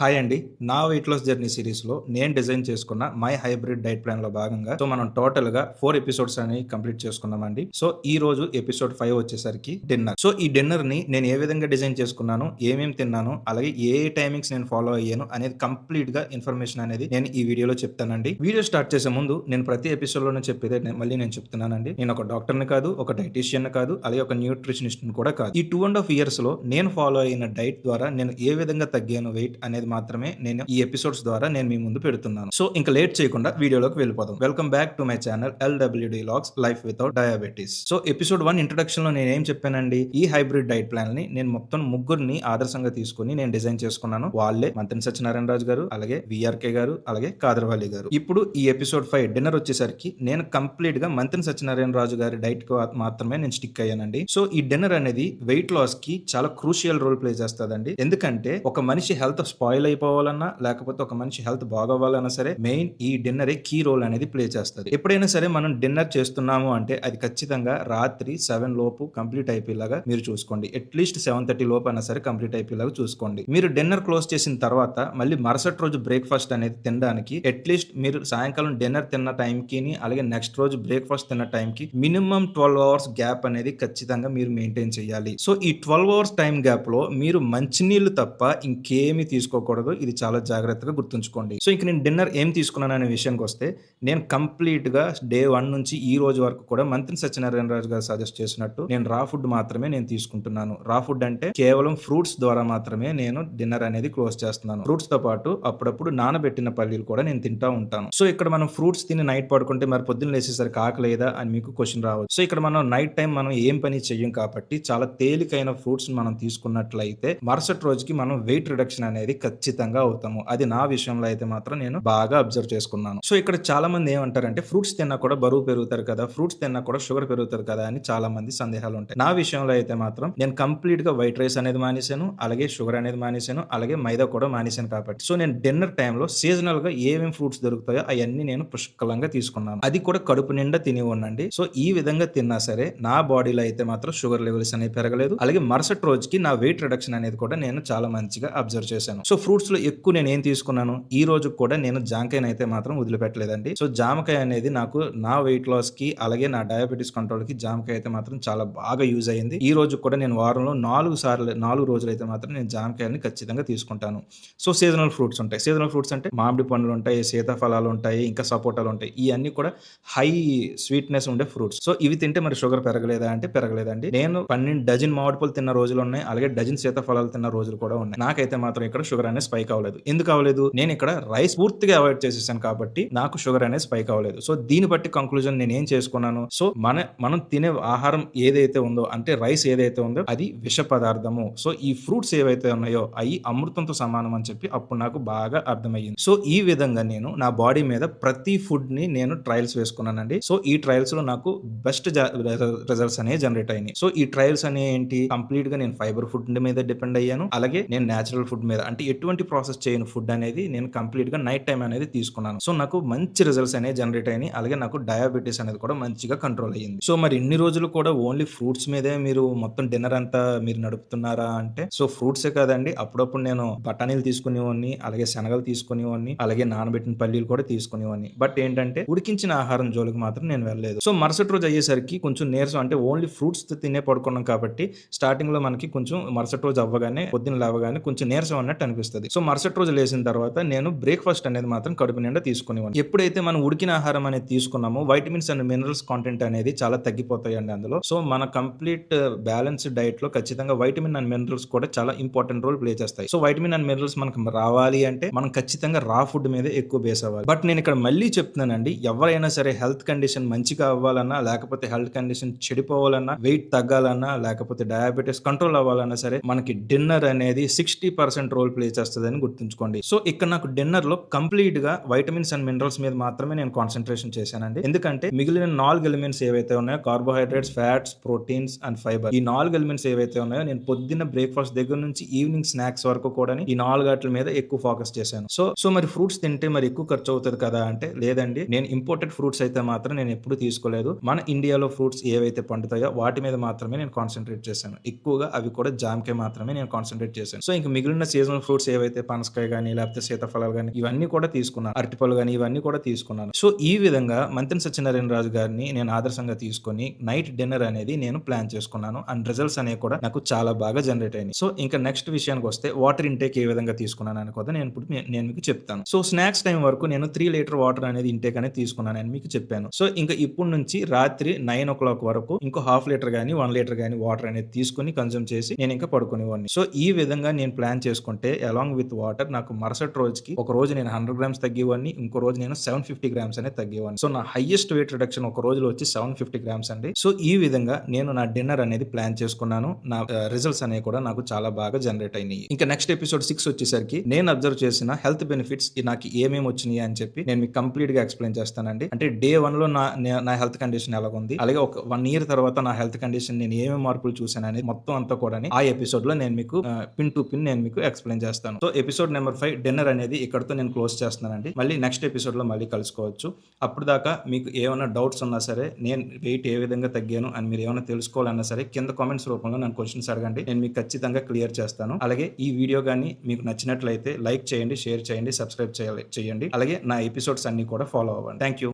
Hi అండి. నా weight loss journey సీరీస్‌లో నేను డిజైన్ చేసుకున్న మై హైబ్రిడ్ డైట్ ప్లాన్‌లో భాగంగా మనం టోటల్‌గా 4 ఎపిసోడ్స్ అనేవి కంప్లీట్ చేసుకున్నామండి. ఈ రోజు ఎపిసోడ్ 5 వచ్చేసరికి డిన్నర్. ఈ డిన్నర్‌ని నేను ఏ విధంగా డిజైన్ చేసుకున్నాను, ఏమేమి తిన్నాను, అలాగే ఏ టైమింగ్స్ నేను ఫాలో అయ్యాను అనేది కంప్లీట్‌గా ఇన్ఫర్మేషన్ అనేది నేను ఈ వీడియోలో చెప్తానండి. వీడియో స్టార్ట్ చేసే ముందు నేను ప్రతి ఎపిసోడ్‌లోనే చెప్పేదే మళ్ళీ నేను చెప్తున్నానండి. నేను ఒక డాక్టర్‌ని కాదు, ఒక డైటీషియన్‌ని కాదు, అలాగే ఒక న్యూట్రిషనిస్ట్‌ని కూడా కాదు. ఈ 2½ ఇయర్స్‌లో నేను ఫాలో అయిన డైట్ ద్వారా నేను ఏ విధంగా తగ్గాను వెయిట్ అనేది మాత్రమే నేను ఈ ఎపిసోడ్స్ ద్వారా నేను మీ ముందు పెడుతున్నాను. ఇంక లేట్ చేయకుండా వీడియోలోకి వెళ్ళిపోదాం. Welcome back to my channel LWD logs life without diabetes. Episode 1 introduction లో నేనేం చెప్పానండి, ఈ హైబ్రిడ్ డైట్ ప్లాన్ ని నేను మొత్తం ముగ్గురిని ఆదర్శంగా తీసుకొని నేను డిజైన్ చేసుకున్నాను. వాళ్ళే మంత్రి సత్యనారాయణ రాజు గారు, అలాగే విఆర్కే గారు, అలాగే కాదర్వాలి గారు. ఇప్పుడు ఈ ఎపిసోడ్ 5 డిన్నర్ వచ్చేసరికి నేను కంప్లీట్ గా మంత్రి సత్యనారాయణ రాజు గారి డైట్ కు మాత్రమే నేను స్టిక్ అయ్యానండి. ఈ డిన్నర్ అనేది వెయిట్ లాస్ కి చాలా క్రూషియల్ రోల్ ప్లే చేస్తుందండి. ఎందుకంటే ఒక మనిషి హెల్త్ స్పాయిల్ అయిపోవాలన్నా, లేకపోతే ఒక మనిషి హెల్త్ బాగోవాలన్నా సరే మెయిన్ ఈ డిన్నరే కీ రోల్ అనేది ప్లే చేస్తుంది. ఎప్పుడైనా సరే మనం డిన్నర్ చేస్తున్నాము అంటే అది ఖచ్చితంగా రాత్రి 7 లోపు కంప్లీట్ అయిపోయేలాగా మీరు చూసుకోండి. అట్లీస్ట్ 7:30 లోపు అయినా సరే కంప్లీట్ అయిపోయేలాగా చూసుకోండి. మీరు డిన్నర్ క్లోజ్ చేసిన తర్వాత మళ్ళీ మరుసటి రోజు బ్రేక్ఫాస్ట్ అనేది తినడానికి అట్లీస్ట్ మీరు సాయంకాలం డిన్నర్ తిన్న టైంకి, అలాగే నెక్స్ట్ రోజు బ్రేక్ఫాస్ట్ తిన్న టైంకి మినిమం 12 అవర్స్ గ్యాప్ అనేది ఖచ్చితంగా మీరు మెయింటైన్ చేయాలి. ఈ 12 అవర్స్ టైం గ్యాప్ లో మీరు మంచినీళ్ళు తప్ప ఇంకేమీ తీసుకోకూడదు. ఇది చాలా జాగ్రత్తగా గుర్తుంచుకోండి. ఇంక నేను డిన్నర్ ఏం తీసుకున్నాను అనే విషయానికి వస్తే, నేను కంప్లీట్ గా డే 1 నుంచి ఈ రోజు వరకు కూడా మంత్రి సత్యనారాయణ రాజు గారు సజెస్ట్ చేసినట్టు నేను రా ఫుడ్ మాత్రమే నేను తీసుకుంటున్నాను. రా ఫుడ్ అంటే కేవలం ఫ్రూట్స్ ద్వారా మాత్రమే నేను డిన్నర్ అనేది క్లోజ్ చేస్తున్నాను. ఫ్రూట్స్ తో పాటు అప్పుడప్పుడు నానబెట్టిన పల్లీలు కూడా నేను తింటా ఉంటాను. ఇక్కడ మనం ఫ్రూట్స్ తిని నైట్ పడుకుంటే మరి పొద్దున్న లేసేసరికి ఆకలేదా అని మీకు క్వశ్చన్ రావచ్చు. ఇక్కడ మనం నైట్ టైం మనం ఏం పని చెయ్యం కాబట్టి చాలా తేలికైన ఫ్రూట్స్ మనం తీసుకున్నట్లయితే మరుసటి రోజుకి మనం వెయిట్ రిడక్షన్ అనేది ఖచ్చితంగా అవుతాము. అది నా విషయంలో అయితే మాత్రం నేను బాగా అబ్జర్వ్ చేసుకున్నాను. ఇక్కడ చాలా మంది ఏమంటారంటే ఫ్రూట్స్ తిన్నా కూడా బరువు పెరుగుతారు కదా, ఫ్రూట్స్ తిన్నా కూడా షుగర్ పెరుగుతారు కదా అని చాలా మంది సందేహాలు ఉంటాయి. నా విషయంలో అయితే మాత్రం నేను కంప్లీట్ గా వైట్ రైస్ అనేది మానేశాను, అలాగే షుగర్ అనేది మానేశాను, అలాగే మైదా కూడా మానేశాను కాబట్టి నేను డిన్నర్ టైంలో సీజనల్ గా ఏమేమి ఫ్రూట్స్ దొరుకుతాయో అవన్నీ నేను పుష్కలంగా తీసుకున్నాను. అది కూడా కడుపు నిండా తిని ఉండండి. ఈ విధంగా తిన్నా సరే నా బాడీలో అయితే మాత్రం షుగర్ లెవెల్స్ అనేవి పెరగలేదు. అలాగే మరుసటి రోజుకి నా వెయిట్ రిడక్షన్ అనేది కూడా నేను చాలా మంచిగా అబ్జర్వ్ చేశాను. ఫ్రూట్స్ లో ఎక్కువ నేను ఏం తీసుకున్నాను, ఈ రోజు కూడా నేను జామకాయని అయితే మాత్రం వదిలిపెట్టలేదండి. జామకాయ అనేది నాకు నా వెయిట్ లాస్ కి, అలాగే నా డయాబెటీస్ కంట్రోల్ కి జామకాయ అయితే మాత్రం చాలా బాగా యూజ్ అయ్యింది. ఈ రోజు కూడా నేను వారంలో 4 రోజులు అయితే మాత్రం నేను జామకాయని ఖచ్చితంగా తీసుకుంటాను. సీజనల్ ఫ్రూట్స్ ఉంటాయి. సీజనల్ ఫ్రూట్స్ అంటే మామిడి పండ్లు ఉంటాయి, సీతాఫలాలు ఉంటాయి, ఇంకా సపోటాలు ఉంటాయి. ఇవన్నీ కూడా హై స్వీట్నెస్ ఉండే ఫ్రూట్స్. ఇవి తింటే మరి షుగర్ పెరగలేదా అంటే పెరగలేదండి. నేను 12 డజన్ మామిడి పళ్ళు తిన్న రోజులు ఉన్నాయి, అలాగే డజన్ సీతాఫలాలు తిన్న రోజులు కూడా ఉన్నాయి. నాకైతే మాత్రం ఇక్కడ షుగర్ అనేది స్పైక్ అవ్వలేదు. ఎందుకు అవ్వలేదు, నేను ఇక్కడ రైస్ పూర్తిగా అవాయిడ్ చేసేసాను కాబట్టి నాకు షుగర్ అనేది స్పైక్ అవ్వలేదు. దీన్ని బట్టి కంక్లూజన్ నేను ఏం చేసుకున్నాను, మనం తినే ఆహారం ఏదైతే ఉందో అంటే రైస్ ఏదైతే ఉందో అది విష పదార్థము. ఈ ఫ్రూట్స్ ఏవైతే ఉన్నాయో అవి అమృతంతో సమానం అని చెప్పి అప్పుడు నాకు బాగా అర్థమయ్యింది. ఈ విధంగా నేను నా బాడీ మీద ప్రతి ఫుడ్ ని నేను ట్రయల్స్ వేసుకున్నానండి. ఈ ట్రయల్స్ లో నాకు బెస్ట్ రిజల్ట్స్ అనేవి జనరేట్ అయినాయి. ఈ ట్రయల్స్ అనే ఏంటి, కంప్లీట్ గా నేను ఫైబర్ ఫుడ్ మీద డిపెండ్ అయ్యాను, అలాగే నేను నేచురల్ ఫుడ్ మీద అంటే ఎటువంటి ప్రాసెస్ చేయని ఫుడ్ అనేది నేను కంప్లీట్ గా నైట్ టైం అనేది తీసుకున్నాను. నాకు మంచి రిజల్ట్స్ అనేవి జనరేట్ అయినాయి, అలాగే నాకు డయాబెటీస్ అనేది కూడా మంచిగా కంట్రోల్ అయ్యింది. మరి ఇన్ని రోజులు కూడా ఓన్లీ ఫ్రూట్స్ మీదే మీరు మొత్తం డిన్నర్ అంతా మీరు నడుపుతున్నారా అంటే ఫ్రూట్సే కాదండి, అప్పుడప్పుడు నేను బఠానీలు తీసుకునేవాడిని, అలాగే శనగలు తీసుకునేవాడిని, అలాగే నానబెట్టిన పల్లీలు కూడా తీసుకునేవాడిని. బట్ ఏంటంటే ఉడికించిన ఆహారం జోలికి మాత్రం నేను వెళ్ళలేదు. మరుసటి రోజు అయ్యేసరికి కొంచెం నీరసం, అంటే ఓన్లీ ఫ్రూట్స్ తినే పడుకున్నాం కాబట్టి స్టార్టింగ్ లో మనకి కొంచెం మరుసటి రోజు అవ్వగానే పొద్దున లేవగానే కొంచెం నీరసం అన్నట్టు అనిపిస్తుంది. మరుసటి రోజు లేచిన తర్వాత నేను బ్రేక్ఫాస్ట్ అనేది మాత్రం కడుపు నిండా తీసుకునేవాడిని. ఎప్పుడైతే మనం ఉడికిన ఆహారం అనేది తీసుకున్నామో వైటమిన్స్ అండ్ మినరల్స్ కాంటెంట్ అనేది చాలా తగ్గిపోతాయండి అందులో. మన కంప్లీట్ బ్యాలెన్స్డ్ డైట్ లో ఖచ్చితంగా వైటమిన్ అండ్ మినరల్స్ కూడా చాలా ఇంపార్టెంట్ రోల్ ప్లే చేస్తాయి. వైటమిన్ అండ్ మినరల్స్ మనకు రావాలి అంటే మనం ఖచ్చితంగా రా ఫుడ్ మీద ఎక్కువ బేస్ అవ్వాలి. బట్ నేను ఇక్కడ మళ్ళీ చెప్తున్నానండి, ఎవరైనా సరే హెల్త్ కండిషన్ మంచిగా అవ్వాలన్నా, లేకపోతే హెల్త్ కండిషన్ చెడిపోవాలన్నా, వెయిట్ తగ్గాలన్నా, లేకపోతే డయాబెటీస్ కంట్రోల్ అవ్వాలన్నా సరే మనకి డిన్నర్ అనేది 60% రోల్ ప్లే చేస్తుందని గుర్తుంచుకోండి. ఇక్కడ నాకు డిన్నర్ లో కంప్లీట్ గా వైటమిన్స్ అండ్ మినరల్స్ మీద మాత్రమే నేను కాన్సన్ట్రేషన్ చేశానండి. ఎందుకంటే మిగిలిన 4 ఎలిమెంట్స్ ఏవైతే ఉన్నాయో carbohydrates, fats, proteins and fibre, ఈ 4 ఎలిమెంట్స్ ఏవైతే ఉన్నాయో నేను పొద్దున్న బ్రేక్ఫాస్ట్ దగ్గర నుంచి ఈవినింగ్ స్నాక్స్ వరకు కూడా ఈ 4 వాటి మీద ఎక్కువ ఫోకస్ చేశాను. మరి ఫ్రూట్స్ తింటే మరి ఎక్కువ ఖర్చు అవుతుంది కదా అంటే లేదండి, నేను ఇంపోర్టెడ్ ఫ్రూట్స్ అయితే మాత్రం నేను ఎప్పుడు తీసుకోలేదు. మన ఇండియాలో ఫ్రూట్స్ ఏవైతే పండుతాయో వాటి మీద మాత్రమే నేను కాన్సన్ట్రేట్ చేశాను. ఎక్కువగా అవి కూడా జామకాయ మాత్రమే నేను కాన్సన్ట్రేట్ చేశాను. ఇంక మిగిలిన సీజనల్ ఫ్రూట్స్ ఏవైతే పనసకాయ గానీ, లేకపోతే సీతాఫలాలు గానీ, ఇవన్నీ కూడా తీసుకున్నాను. అరటిపళ్ళు గానీ, ఇవన్నీ కూడా తీసుకున్నాను. సో, ఈ విధంగా మంతెన సత్యనారాయణ రాజు గారిని నేను ఆదర్శంగా తీసుకొని నైట్ డిన్నర్ అనేది నేను ప్లాన్ చేసుకున్నాను. అండ్ రిజల్ట్స్ అనేవి కూడా నాకు చాలా బాగా జనరేట్ అయినాయి. సో, ఇంకా నెక్స్ట్ విషయానికొస్తే వాటర్ ఇంటేక్ ఏ విధంగా తీసుకున్నానని కూడా నేను మీకు చెప్తాను. సో, స్నాక్స్ టైమ్ వరకు నేను 3 లీటర్ వాటర్ అనేది ఇంటేక్ అనేది తీసుకున్నానని మీకు చెప్పాను. సో, ఇంకా ఇప్పటి నుంచి రాత్రి 9:00 వరకు ఇంకో హాఫ్ లీటర్ గానీ, 1 లీటర్ గానీ వాటర్ అనేది తీసుకొని కన్జ్యూమ్ చేసి నేను ఇంకా పడుకునేవాడిని. సో, ఈ విధంగా నేను ప్లాన్ చేసుకుంటే అలాంగ్ విత్ వాటర్ నాకు మరుసటి రోజుకి ఒక రోజు నేను 100 గ్రామ్స్ తగ్గేవాడిని. ఇంకో రోజు నేను 750 గ్రామ్స్ అనేది తగ్గేవాడిని. సో, నా హైయెస్ట్ వెయిట్ రిడక్షన్ ఒక రోజులో వచ్చి 750 గ్రామ్స్ అండి. సో, ఈ విధంగా నేను నా డిన్నర్ అనేది ప్లాన్ చేసుకున్నాను. నా రిజల్ట్స్ అనేవి కూడా నాకు చాలా బాగా జనరేట్ అయినాయి. ఇంకా నెక్స్ట్ ఎపిసోడ్ 6 వచ్చేసరికి నేను అబ్జర్వ్ చేసిన హెల్త్ బెనిఫిట్స్ నాకు ఏమేమి వచ్చినాయి అని చెప్పి నేను మీకు కంప్లీట్ గా ఎక్స్ప్లెయిన్ చేస్తానండి. అంటే డే 1 లో నా హెల్త్ కండిషన్ ఎలాగుంది, అలాగే ఒక 1 ఇయర్ తర్వాత నా హెల్త్ కండిషన్ నేను ఏమేమి మార్పులు చూసాను అనేది మొత్తం అంతా కూడా ఆ ఎపిసోడ్ లో నేను మీకు పిన్ టు పిన్ నేను మీకు ఎక్స్ప్లెయిన్ చేస్తాను. సో, ఎపిసోడ్ నెంబర్ 5 డిన్నర్ అనేది ఇక్కడతో నేను క్లోజ్ చేస్తున్నానండి. మళ్ళీ నెక్స్ట్ ఎపిసోడ్ లో మళ్ళీ కలుసుకోవచ్చు. అప్పుడు దాకా మీకు ఏమైనా డౌట్స్ ఉన్నా సరే, నేను వెయిట్ ఏ విధంగా తగ్గాను అని మీరు ఏమైనా తెలుసుకోవాలన్నా సరే కింద కామెంట్స్ రూపంలో నన్ను క్వశ్చన్స్ అడగండి. నేను మీకు ఖచ్చితంగా క్లియర్ చేస్తాను. అలాగే ఈ వీడియో కానీ మీకు నచ్చినట్లయితే లైక్ చేయండి, షేర్ చేయండి, సబ్స్క్రైబ్ చేయండి. అలాగే నా ఎపిసోడ్స్ అన్ని కూడా ఫాలో అవ్వండి. Thank you.